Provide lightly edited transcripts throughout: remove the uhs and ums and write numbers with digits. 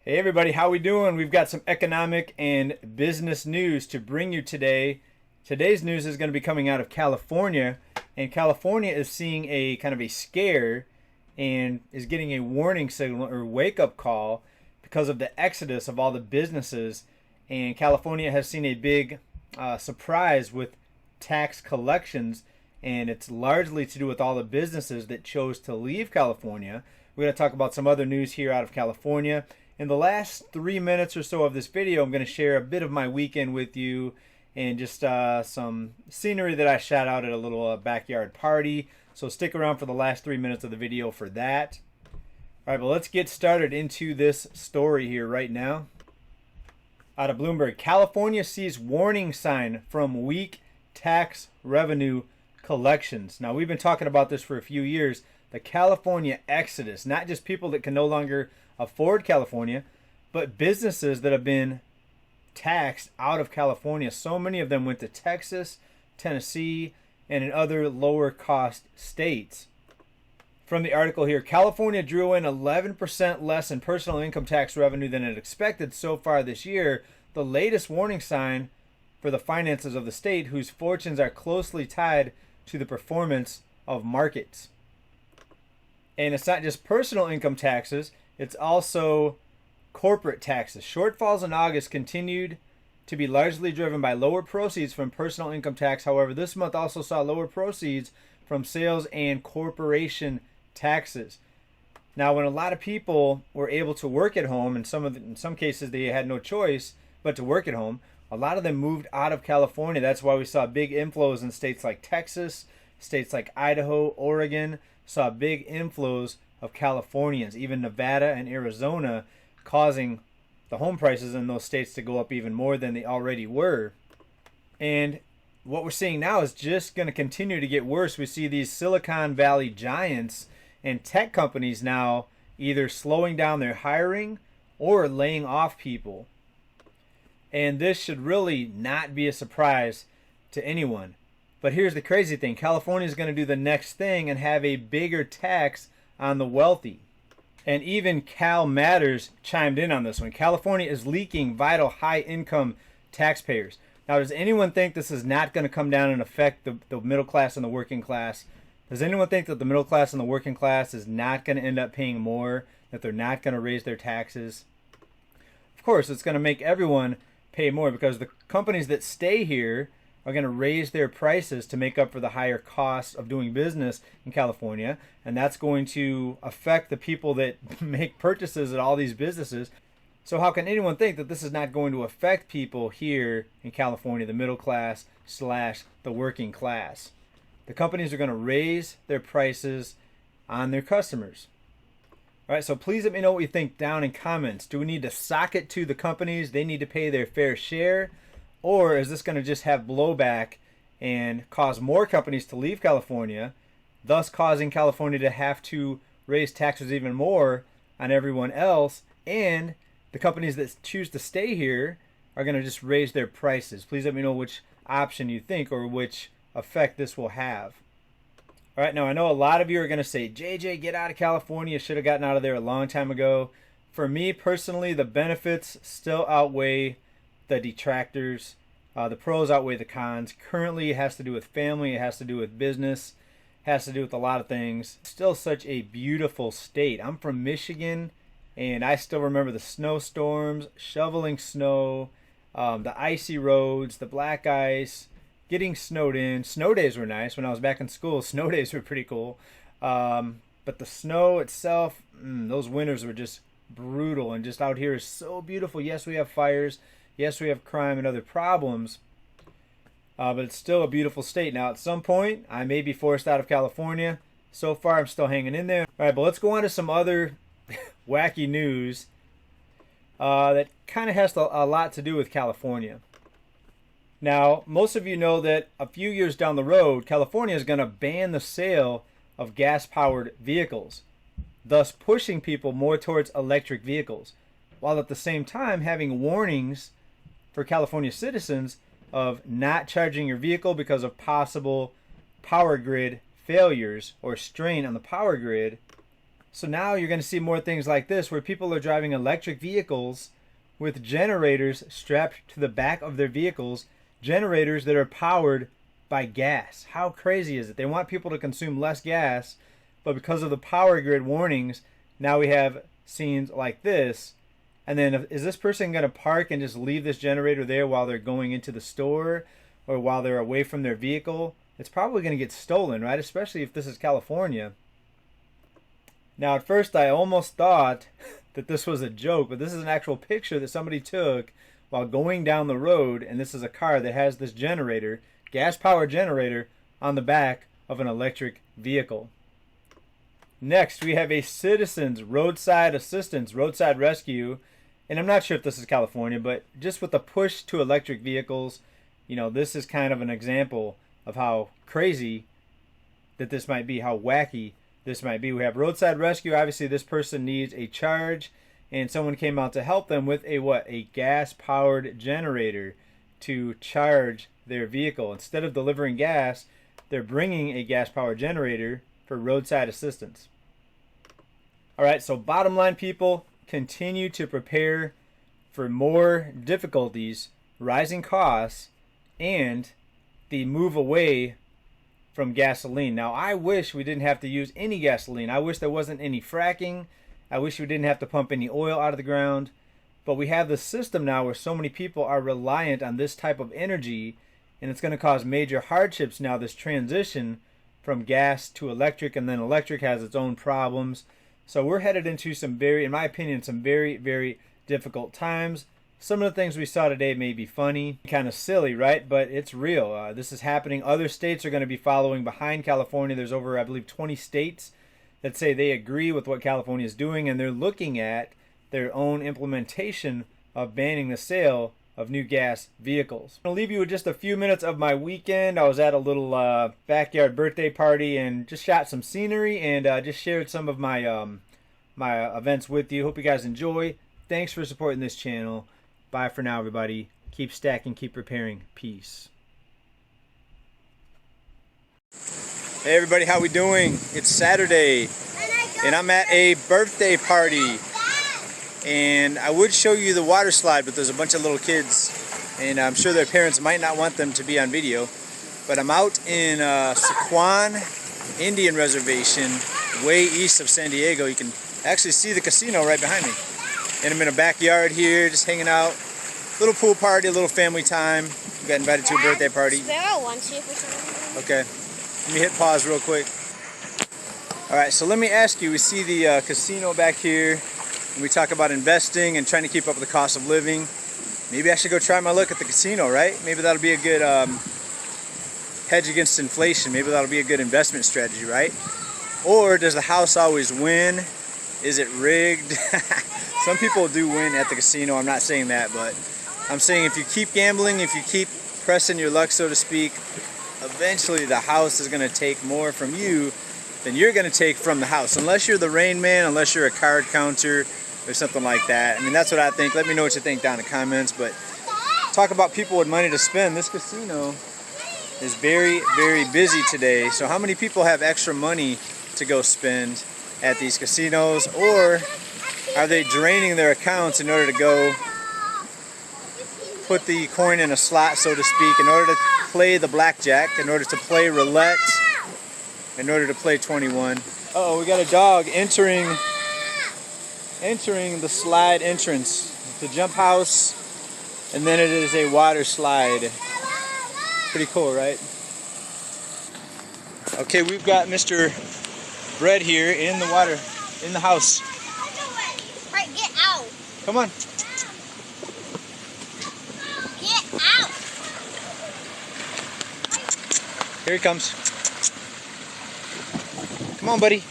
Hey everybody, how we doing? We've got some economic and business news to bring you today. Today's news is going to be coming out of California, and California is seeing a kind of a scare and is getting a warning signal or wake-up call because of the exodus of all the businesses. And California has seen a big surprise with tax collections, and it's largely to do with all the businesses that chose to leave California. We're going to talk about some other news here out of California. In the last 3 minutes or so of this video, I'm going to share a bit of my weekend with you and just some scenery that I shot out at a little backyard party. So stick around for the last 3 minutes of the video for that. All right, but let's get started into this story here right now. Out of Bloomberg, California sees warning sign from weak tax revenue collections. Now, we've been talking about this for a few years. The California exodus, not just people that can no longer afford California, but businesses that have been taxed out of California. So many of them went to Texas, Tennessee, and in other lower cost states. From the article here, California drew in 11% less in personal income tax revenue than it expected so far this year, the latest warning sign for the finances of the state, whose fortunes are closely tied to the performance of markets. And it's not just personal income taxes, it's also corporate taxes. Shortfalls in August continued to be largely driven by lower proceeds from personal income tax. However, this month also saw lower proceeds from sales and corporation taxes. Now, when a lot of people were able to work at home, and in some cases they had no choice but to work at home, a lot of them moved out of California. That's why we saw big inflows in states like Texas, states like Idaho, Oregon, saw big inflows of Californians, even Nevada and Arizona, causing the home prices in those states to go up even more than they already were. And what we're seeing now is just going to continue to get worse. We see these Silicon Valley giants and tech companies now either slowing down their hiring or laying off people. And this should really not be a surprise to anyone. But here's the crazy thing. California is going to do the next thing and have a bigger tax on the wealthy. And even Cal Matters chimed in on this one. California is leaking vital high-income taxpayers. Now, does anyone think this is not going to come down and affect the middle class and the working class? Does anyone think that the middle class and the working class is not going to end up paying more, that they're not going to raise their taxes? Of course, it's going to make everyone pay more because the companies that stay here are going to raise their prices to make up for the higher costs of doing business in California. And that's going to affect the people that make purchases at all these businesses. So how can anyone think that this is not going to affect people here in California, the middle class / the working class? The companies are going to raise their prices on their customers. All right, so please let me know what you think down in comments. Do we need to sock it to the companies? They need to pay their fair share? Or is this going to just have blowback and cause more companies to leave California, thus causing California to have to raise taxes even more on everyone else, and the companies that choose to stay here are going to just raise their prices? Please let me know which option you think or which effect this will have. All right, now I know a lot of you are going to say, JJ, get out of California. Should have gotten out of there a long time ago. For me personally, the benefits still outweigh the detractors. The pros outweigh the cons. Currently, it has to do with family. It has to do with business. It has to do with a lot of things. Still such a beautiful state. I'm from Michigan, and I still remember the snowstorms, shoveling snow, the icy roads, the black ice, getting snowed in. Snow days were nice. When I was back in school, snow days were pretty cool. But the snow itself, those winters were just brutal. And just out here is so beautiful. Yes, we have fires. Yes, we have crime and other problems, but it's still a beautiful state. Now, at some point, I may be forced out of California. So far, I'm still hanging in there. All right, but let's go on to some other wacky news that kind of has a lot to do with California. Now, most of you know that a few years down the road, California is going to ban the sale of gas-powered vehicles, thus pushing people more towards electric vehicles, while at the same time having warnings for California citizens of not charging your vehicle because of possible power grid failures or strain on the power grid. So now you're going to see more things like this where people are driving electric vehicles with generators strapped to the back of their vehicles, generators that are powered by gas. How crazy is it? They want people to consume less gas, but because of the power grid warnings, now we have scenes like this. And then is this person going to park and just leave this generator there while they're going into the store or while they're away from their vehicle? It's probably going to get stolen, right? Especially if this is California. Now, at first, I almost thought that this was a joke, but this is an actual picture that somebody took while going down the road, and this is a car that has this generator, gas-powered generator, on the back of an electric vehicle. Next, we have a citizens roadside assistance, roadside rescue, and I'm not sure if this is California, but just with the push to electric vehicles, you know, this is kind of an example of how crazy that this might be, how wacky this might be. We have roadside rescue. Obviously, this person needs a charge, and someone came out to help them with a what? A gas-powered generator to charge their vehicle. Instead of delivering gas, they're bringing a gas-powered generator for roadside assistance. All right, so bottom line, people, continue to prepare for more difficulties, rising costs, and the move away from gasoline. Now, I wish we didn't have to use any gasoline. I wish there wasn't any fracking. I wish we didn't have to pump any oil out of the ground. But we have the system now where so many people are reliant on this type of energy, and it's going to cause major hardships now, this transition from gas to electric, and then electric has its own problems. So we're headed into some very, in my opinion, some very, very difficult times. Some of the things we saw today may be funny, kind of silly, right? But it's real. This is happening. Other states are going to be following behind California. There's over, I believe, 20 states that say they agree with what California is doing, and they're looking at their own implementation of banning the sale of new gas vehicles. I'm going to leave you with just a few minutes of my weekend. I was at a little backyard birthday party and just shot some scenery and just shared some of my my events with you. Hope you guys enjoy. Thanks for supporting this channel. Bye for now, everybody. Keep stacking, keep preparing. Peace. Hey everybody, how we doing? It's Saturday and I'm at a birthday party. And I would show you the water slide, but there's a bunch of little kids and I'm sure their parents might not want them to be on video. But I'm out in Sycuan Indian Reservation, way east of San Diego. You can actually see the casino right behind me. And I'm in a backyard here, just hanging out. Little pool party, a little family time. We got invited to a birthday party. Sparrow wants you for something. Okay. Let me hit pause real quick. Alright, so let me ask you, we see the casino back here, and we talk about investing and trying to keep up with the cost of living. Maybe I should go try my luck at the casino, right? Maybe that'll be a good hedge against inflation. Maybe that'll be a good investment strategy, right? Or does the house always win? Is it rigged? Some people do win at the casino, I'm not saying that, but I'm saying if you keep gambling, if you keep pressing your luck, so to speak, eventually the house is going to take more from you than you're going to take from the house. Unless you're the Rain Man, unless you're a card counter or something like that. I mean, that's what I think. Let me know what you think down in the comments. But talk about people with money to spend. This casino is very, very busy today. So how many people have extra money to go spend at these casinos? Or are they draining their accounts in order to go put the coin in a slot, so to speak, in order to play the blackjack, in order to play roulette, in order to play 21. Uh-oh, we got a dog entering the slide entrance. It's a jump house, and then it is a water slide. Pretty cool, right? Okay, we've got Mr. Bread here in the water, in the house. Right, get out. Come on. Get out. Here he comes. Come on, buddy.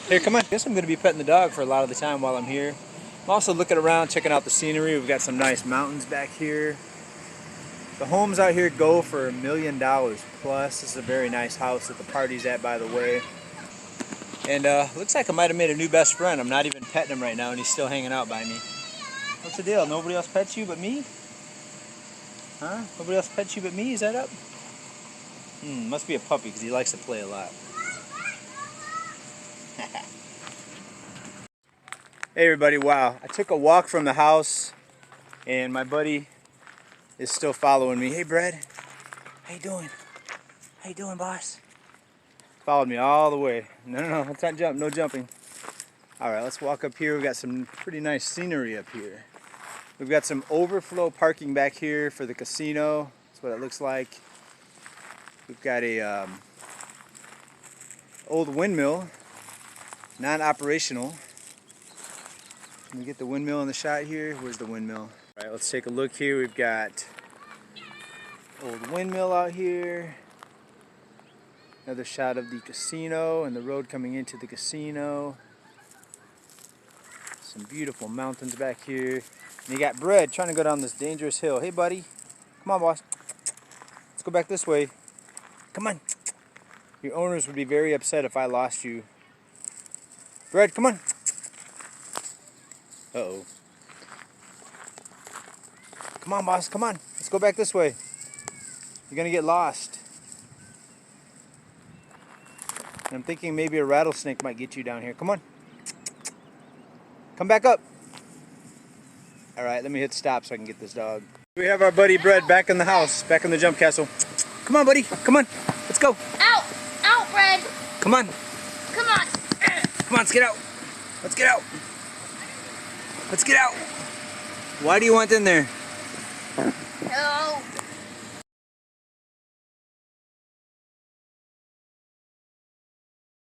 Here, come on. I guess I'm going to be petting the dog for a lot of the time while I'm here. I'm also looking around, checking out the scenery. We've got some nice mountains back here. The homes out here go for $1 million plus. This is a very nice house that the party's at, by the way. And looks like I might have made a new best friend. I'm not even petting him right now, and he's still hanging out by me. What's the deal? Nobody else pets you but me? Huh? Nobody else pets you but me? Is that up? Must be a puppy because he likes to play a lot. Hey everybody, wow. I took a walk from the house and my buddy is still following me. Hey Brad, how you doing? How you doing, boss? Followed me all the way. No, let's not jump, no jumping. Alright, let's walk up here. We've got some pretty nice scenery up here. We've got some overflow parking back here for the casino. That's what it looks like. We've got a old windmill, non-operational. Can we get the windmill in the shot here? Where's the windmill? All right, let's take a look here. We've got old windmill out here. Another shot of the casino and the road coming into the casino. Some beautiful mountains back here. And you got Brad trying to go down this dangerous hill. Hey buddy, come on boss. Let's go back this way. Come on. Your owners would be very upset if I lost you. Brad, come on. Uh-oh. Come on, boss, come on. Let's go back this way. You're gonna get lost. And I'm thinking maybe a rattlesnake might get you down here. Come on. Come back up. All right, let me hit stop so I can get this dog. We have our buddy Brad back in the house, back in the jump castle. Come on, buddy, come on. Let's go. Out! Out, Brad! Come on. Come on! Come on, let's get out. Let's get out. Let's get out. Why do you want in there? No.